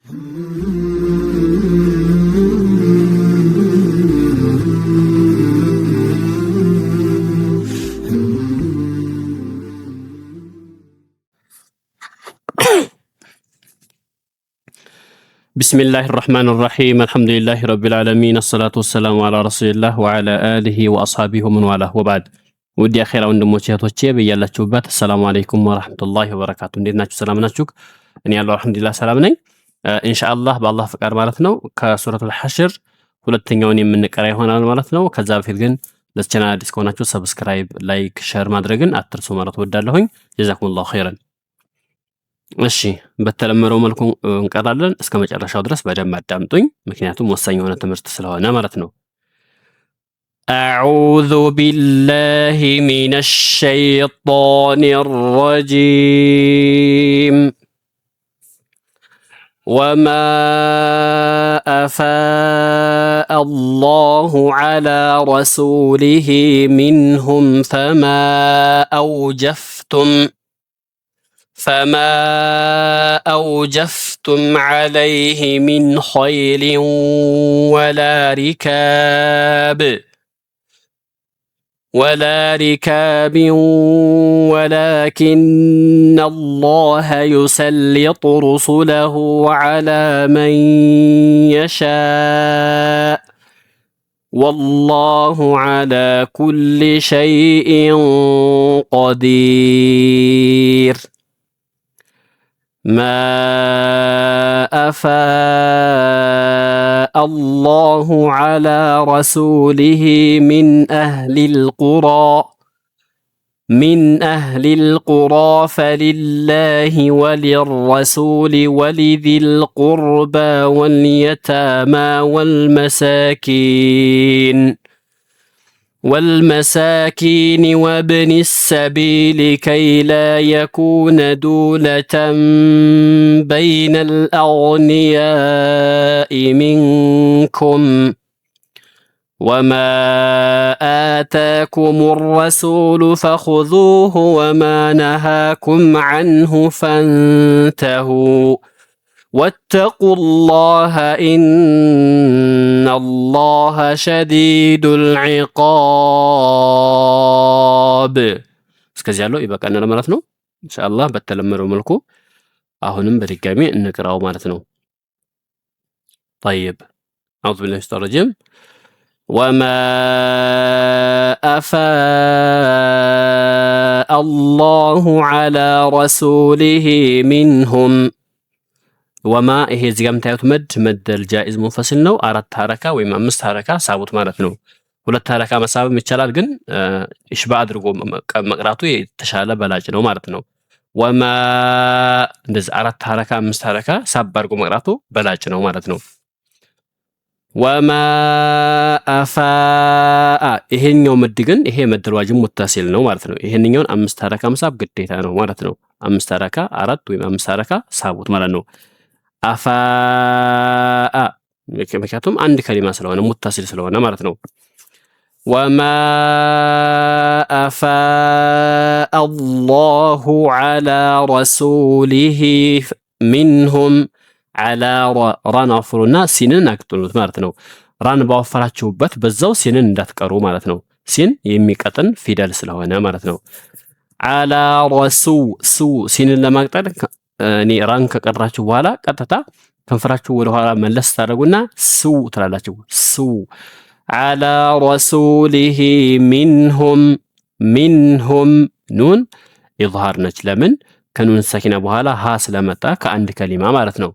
بسم الله الرحمن الرحيم الحمد لله رب العالمين الصلاة والسلام على رسول الله وعلى آله وأصحابه ومن والاه وبعد ودي أخيرا ወንድሞቼ እህቶቼ በያላችሁበት السلام عليكم ورحمة الله وبركاته እንዴት ናችሁ ሰላም ናችሁ እኔ ያለው አልহামዱሊላህ ሰላም ነኝ ኢንሻአላህ በአላህ ፍቃድ ማለት ነው ከሱረቱል ሐሽር ሁለተኛውን የምንቀራ ይሆናል ማለት ነው ከዛ በፊት ግን ለቻናል አዲስ ከሆናችሁ ሰብስክራይብ ላይክ ሼር ማድረግን አትርሱ ማለት ወዳለሁኝ ጀዛኩሙላሁ ኸይረን እሺ በተለመደው መልኩ እንቀራለን እስከ መጨረሻው ድረስ በደንብ አዳምጡኝ ምክንያቱም ወሳኝ የሆነ ትምህርት ስለሆነ ማለት ነው أعوذ بالله من الشيطان الرجيم وما أفاء الله على رسوله منهم فما أوجفتم عليه من خيل ولا ركاب ولكن الله يسلط رسله على من يشاء والله على كل شيء قدير ما أفاء الله على رسوله من أهل القرى فلله وللرسول ولذي القربى واليتامى والمساكين وابن السبيل كي لا يكون دولة بين الأغنياء منكم وما آتاكم الرسول فخذوه وما نهاكم عنه فانتهوا واتقوا الله إن الله شديد العقاب እስከዚህ ያለው ይበቃናል ማለት ነው ኢንሻአላህ በተለመደው መልኩ አሁንም በድጋሚ እንቅራው ማለት ነው طيب أعوذ بالله من الشيطان الرجيم وما أفاء الله على رسوله منهم ወማ ይሄ እዚህ ጋር የምታዩት መድ الجائز منفصل ነው አራት ሐረካ ወይም አምስት ሐረካ ሳቡት ማለት ነው ሁለት ሐረካ መሳብም ይቻላል ግን ኢሽባ አድርጎ መቅራቱ የተሻለ በላጭ ነው ማለት ነው ወማ እንደዚህ አራት ሐረካ አምስት ሐረካ ሳብ አድርጎ መቅራቱ በላጭ ነው ማለት ነው ወማ አፋአ ይሄኛው መድ ግን ይሄ መድ ዋጅብ ሙተሲል ነው ማለት ነው ይሄንኛውን አምስት ሐረካ መሳብ ግዴታ ነው ማለት ነው አምስት ሐረካ አራት ወይም አምስት ሐረካ ሳቡት ማለት ነው አፋአ ምክንያቱም አንድ ከሊማ ስለሆነ ሙተሲል ስለሆነ ማለት ነው ወማ አፋአ አላሁ ዐላ ረሱሊሂ ሚንሁም ዐላ ራን አፍሩና ሲንን አቅጥሉት ማለት ነው ራን ባወፈራችሁበት በዛው ሲንን እንዳትቀሩ ማለት ነው ሲን የሚቀጥን ፊደል ስለሆነ ማለት ነው ዐላ ረሱ ሲንን ለማቅጠል እኔ ራን ከቀራችሁ በኋላ ቀጥታ ከንፈራችሁ ወደ ኋላ መለስ ታደርጉና ሱ ትላላችሁ ሱ ዐላ ረሱሊሂ ሚንሁም ኑን ኢዝሃር ነች ለምን ከኑን ሰኪና በኋላ ሀ ስለመጣ ከአንድ ከሊማ ማለት ነው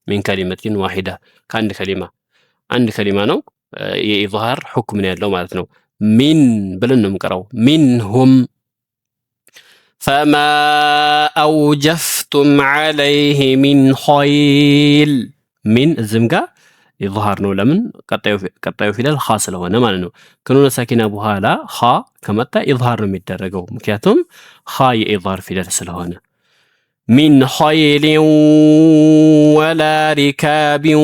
ሚን ከሊመቲን ዋሂዳ ከአንድ ከሊማ ነው የኢዝሃር ሁክም ነው ያለው ማለት ነው ሚን ብለን ነው የምንቀራው ሚንሁም فما أوجفتم عليه من خيل من الزمقة إظهار نو لمن قطعوا فيدال خاص لهنا ما لنو كنونا ساكنة بها خا كمتا إظهار متدرجو مكياتهم خاي إظهار فيدال سلهنا من خيل ولا ركاب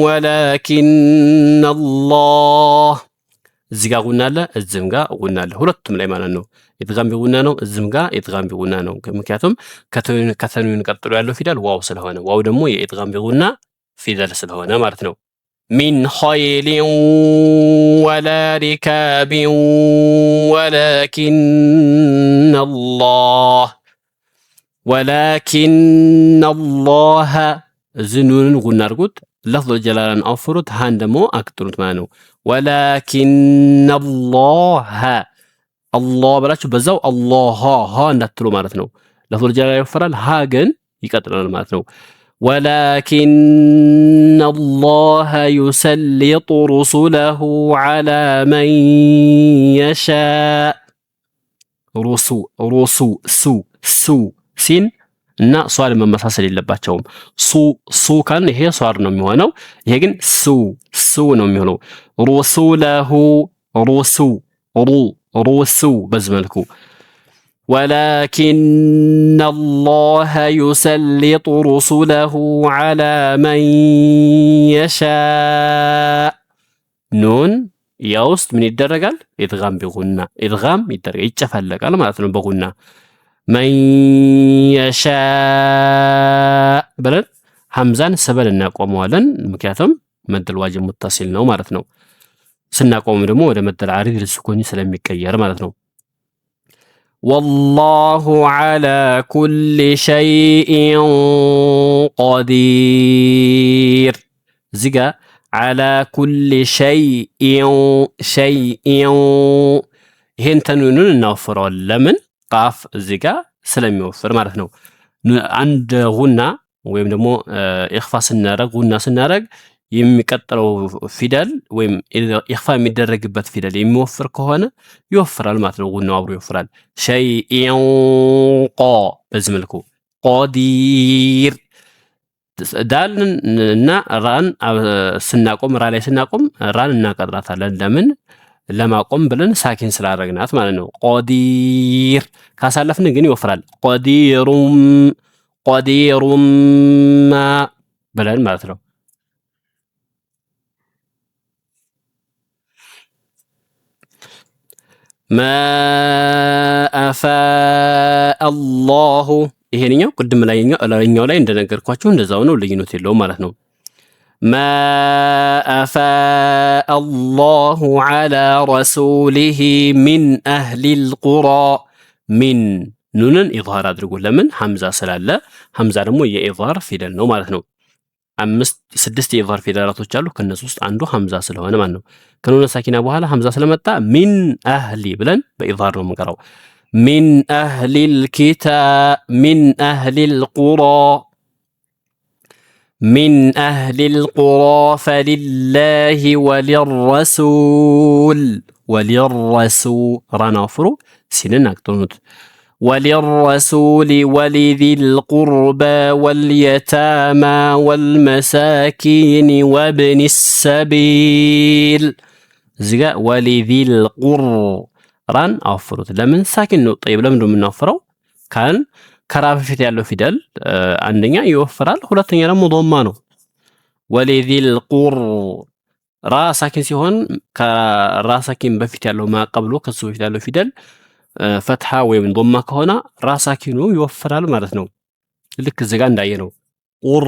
ولكن الله እዚህ ጋር ጉና አለ፣ እዚህም ጋር ጉና አለ። ሁለቱም ላይ ማለት ነው ኢድጋም ቢጉና ነው፣ እዚህም ጋር ኢድጋም ቢጉና ነው። ምክንያቱም ከተንዊን ቀጥሎ ያለው ፊደል ዋው ስለሆነ፣ ዋው ደግሞ የኢድጋም ቢጉና ፊደል ስለሆነ ማለት ነው። ሚን ኸይሊን ወላ ሪካቢን ወላኪነ አላህ እዚህ ኑንን ጉና አድርጉት። ለፍዙል ጀላላን አውፍሩት፣ ሃን ደግሞ አክጥሩት ማለት ነው። ወላኪነ አላህ ብላችሁ በዛው አላህ እንዳትሉ ማለት ነው። ለፍዙል ጀላላ ይወፈራል፣ ሃ ግን ይቀጥላል ማለት ነው። ወላኪነ አላህ ዩሰሊጡ ሩሱለሁ ዐላ መን የሻእ ሱ ሲን እና ሷድ መመሳሰል የለባቸውም። ሱ ካልን ይሄ ሷድ ነው የሚሆነው። ይሄ ግን ሱ ነው የሚሆነው። ሩሱለሁ ሩሱ በዚህ መልኩ ወላኪነ አላህ ዩሰሊጡ ሩሱለሁ ዐላ መን የሻእ ኑን ያ ውስጥ ምን ይደረጋል? ኢድጋም ቢጉና ኢድጋም ይደረጋል፣ ይጨፈለቃል ማለት ነው በጉና መን የሻእ ብለን ሐምዛን ስበል እናቆመዋለን። ምክንያቱም መደል ዋጅብ ሙተሲል ነው ማለት ነው። ስናቆም ደግሞ ወደ መደል ዓሪድ ልስኩኒ ስለሚቀየር ማለት ነው። ወላሁ ዐላ ኩሊ ሸይኢን ቀዲር እዚህ ጋ ዐላ ኩሊ ሸይኢን ይሄን ተንዊኑን እናወፍረዋለን። ለምን? ቃፍ እዚህ ጋር ስለሚወፍር ማለት ነው። አንድ ጉና ወይም ደግሞ ኢኽፋ ስናረግ ጉና ስናረግ የሚቀጥለው ፊደል ወይም ኢኽፋ የሚደረግበት ፊደል የሚወፍር ከሆነ ይወፍራል ማለት ነው። ጉናው አብሮ ይወፍራል። ሸይኢን ቆ በዚህ መልኩ ቀዲር ዳልን እና ራን ስናቆም ራ ላይ ስናቆም ራን እናቀጥራታለን። ለምን? ለማቆም ብለን ሳኪን ስላደረግናት ማለት ነው። ቀዲር ካሳለፍን ግን ይወፍራል። ቀዲሩማ ብለን ማለት ነው። ማ አፋአ አላሁ ይሄንኛው ቅድም ላይኛው ላይ እንደነገርኳችሁ እንደዛው ነው፣ ልዩነት የለውም ማለት ነው። ማ አፋአ አላሁ ዐላ ረሱሊሂ ሚን አህሊል ቁራ ሚን ኑንን ኢዝሃር አድርጉ። ለምን? ሐምዛ ስላለ ሐምዛ ደግሞ የኢዝሃር ፊደል ነው ማለት ነው። 6 የኢዝሃር ፊደላቶች አሉ። ከነሱ ውስጥ አንዱ ሐምዛ ስለሆነ ማለት ነው። ከኑነ ሳኪና በኋላ ሐምዛ ስለመጣ ሚን አህሊ ብለን በኢዝሃር ነው የምንቀራው። ሚን አህሊል ኪታብ ሚን አህሊል ቁራ ሚን አህሊል ቁራ ፈሊላሂ ወሊረሱል ራና ወፍሩ ሲንን አቅጥኑት። ወሊረሱል ወሊዚል ቁርባ ወልየታማ ወልመሳኪን ወብኒ ሰቢል እዚህ ጋ ወሊዚል ቁር ራን አወፍሩት። ለምን? ሳኪን ነው። ጠይብ ለምን ነው የምናወፍረው? ካን ከራ በፊት ያለው ፊደል አንደኛ ይወፍራል፣ ሁለተኛ ደግሞ ዶማ ነው። ወሊዚል ቁር ራ ሳኪን ሲሆን ከራ ሳኪን በፊት ያለው ማቀብሎ ከሱ በፊት ያለው ፊደል ፈትሃ ወይም ዶማ ከሆነ ራ ሳኪኑ ይወፍራል ማለት ነው። ልክ እዚህ ጋር እንዳየ ነው። ቁር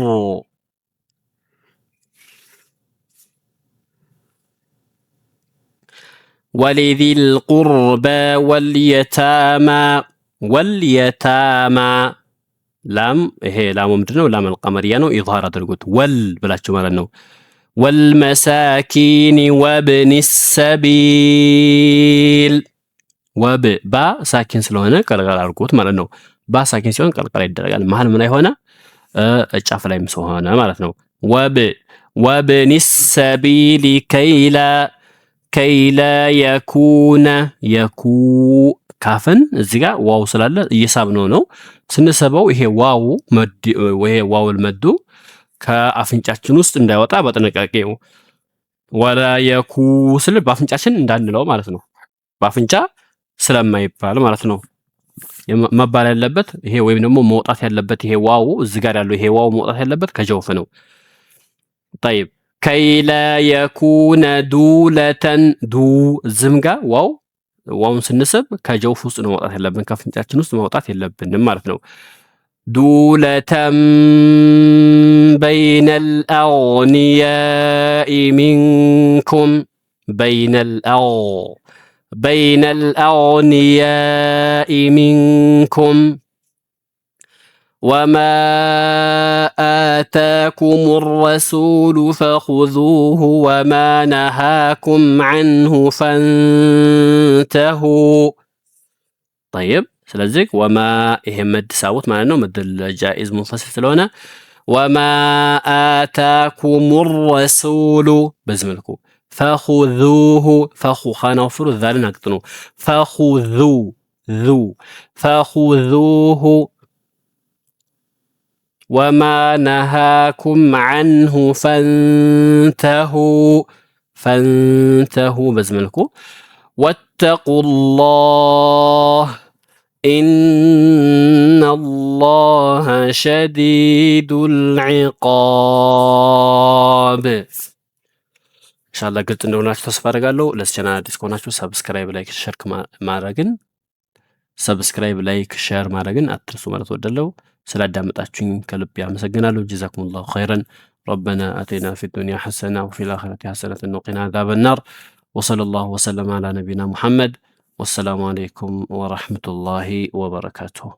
ወሊዚል ቁርባ ወልየታማ ላም ይሄ ላሙ ምንድነው? ላም አልቀመሪያ ነው። ኢዝሃር አድርጉት ወል ብላችሁ ማለት ነው። ወልመሳኪን ወብኒ ሰቢል ወብ ባ ሳኪን ስለሆነ ቀልቀል አድርጉት ማለት ነው። ባ ሳኪን ሲሆን ቀልቀል ይደረጋል። መሀል ምን ላይ ሆነ? ጫፍ ላይም ስለሆነ ማለት ነው። ወብኒ ሰቢል ከይላ የኩነ ካፍን እዚህ ጋር ዋው ስላለ እየሳብነው ነው። ስንሰበው ይሄ ዋውል መዱ ከአፍንጫችን ውስጥ እንዳይወጣ በጥንቃቄ ወላ የኩ ስል በአፍንጫችን እንዳንለው ማለት ነው። በአፍንጫ ስለማይባል ማለት ነው። መባል ያለበት ይሄ ወይም ደግሞ መውጣት ያለበት ይሄ ዋው እዚህ ጋር ያለው ይሄ ዋው መውጣት ያለበት ከጀውፍ ነው። طيب ከይላ የኩነ ዱለተን ዱ ዝምጋ ዋውን ስንስብ ከጀውፍ ውስጥ ነው ማውጣት ያለብን፣ ከፍንጫችን ውስጥ ማውጣት የለብንም ማለት ነው። ዱለተን በይነል አግኒያኢ ሚንኩም በይነል አግኒያኢ ሚንኩም وما آتاكم الرسول فخذوه وما نهاكم عنه فانتهوا طيب ስለዚህ ወማ ይሄ መድ ሳውት ማለት ነው። መድ ጃኢዝ ሙንፈሲል ስለሆነ ወማ አታኩም ረሱሉ በዚህ መልኩ ፈኹዙሁ ፈኹ ኻና ወፍሩ ዛልን አቅጥኑ ፈኹዙሁ ወማ ነሃኩም ዐንሁ ፈንተሁ በዚህ መልኩ ወተቁላህ ኢነላህ ሸዲዱል ዒቃብ። ኢንሻአላህ ግልጽ እንደሆናችሁ ተስፋ አደርጋለሁ። ለዚህ ቻናል አዲስ ከሆናችሁ ሰብስክራይብ፣ ላይክ፣ ሼር ማድረግን አትርሱ ማለት ወደለው። ስላዳመጣችሁኝ ከልብ ያመሰግናለሁ። ጀዛኩሙላሁ ኸይረን። ረበና አቲና ፊድ ዱንያ ሐሰና ወፊል አኺረቲ ሐሰነተን ወቂና አዛበን ናር ወሰለላሁ ወሰለም አላ ነቢና ሙሐመድ ወሰላሙ አለይኩም ወረሕመቱላሂ ወበረካቱሁ።